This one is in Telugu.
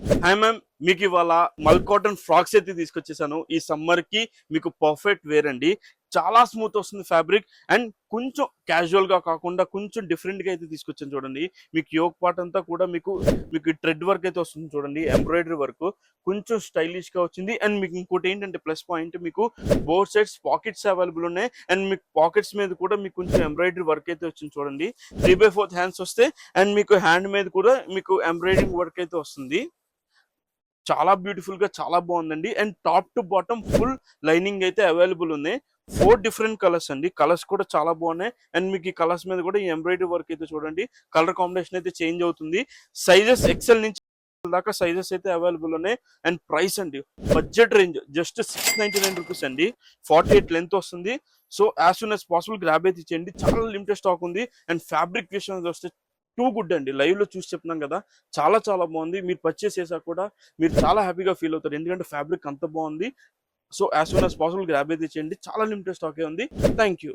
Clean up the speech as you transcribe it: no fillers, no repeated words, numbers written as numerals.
హాయ్ మ్యామ్, మీకు ఇవాళ మల్ కాటన్ ఫ్రాక్స్ అయితే తీసుకొచ్చేసాను. ఈ సమ్మర్ కి మీకు పర్ఫెక్ట్ వేర్ అండి. చాలా స్మూత్ వస్తుంది ఫ్యాబ్రిక్ అండ్ కొంచెం క్యాజువల్ గా కాకుండా కొంచెం డిఫరెంట్ గా అయితే తీసుకొచ్చాను చూడండి. మీకు యోక్ పార్ట్ అంతా కూడా మీకు మీకు థ్రెడ్ వర్క్ అయితే వస్తుంది చూడండి, ఎంబ్రాయిడరీ వర్క్ కొంచెం స్టైలిష్ గా వచ్చింది. అండ్ మీకు ఇంకోటి ఏంటంటే ప్లస్ పాయింట్, మీకు బోత్ సైడ్స్ పాకెట్స్ అవైలబుల్ ఉన్నాయి. అండ్ మీకు పాకెట్స్ మీద కూడా మీకు కొంచెం ఎంబ్రాయిడరీ వర్క్ అయితే వచ్చింది చూడండి. 3/4 హ్యాండ్స్ వస్తాయి అండ్ మీకు హ్యాండ్ మీద కూడా మీకు ఎంబ్రాయిడరింగ్ వర్క్ అయితే వస్తుంది. చాలా బ్యూటిఫుల్ గా చాలా బాగుందండి. And top to bottom full lining అయితే అవైలబుల్ ఉంది. 4 డిఫరెంట్ కలర్స్ అండి. కలర్స్ కూడా చాలా బాగున్నాయి. అండ్ మీకు ఈ కలర్స్ మీద కూడా ఈ ఎంబ్రాయిడరీ వర్క్ అయితే చూడండి, కలర్ కాంబినేషన్ అయితే చేంజ్ అవుతుంది. సైజెస్ ఎక్సెల్ నుంచి దాకా సైజెస్ అయితే అవైలబుల్ ఉన్నాయి. అండ్ ప్రైస్ అండి, బడ్జెట్ రేంజ్ జస్ట్ 699 రూపీస్ అండి. 48 లెంత్ వస్తుంది. So as soon as possible grab అయితే ఇచ్చేయండి. చాలా లిమిటెడ్ స్టాక్ ఉంది. అండ్ ఫ్యాబ్రిక్ విషయానికి వస్తే టూ గుడ్ అండి. లైవ్ లో చూసి చెప్తున్నాం కదా, చాలా చాలా బాగుంది. మీరు పర్చేస్ చేసాక కూడా మీరు చాలా హ్యాపీగా ఫీల్ అవుతారు, ఎందుకంటే ఫ్యాబ్రిక్ అంత బాగుంది. So as soon as possible grab అయితే చేయండి. చాలా లిమిటెడ్ స్టాకే ఉంది. Thank you.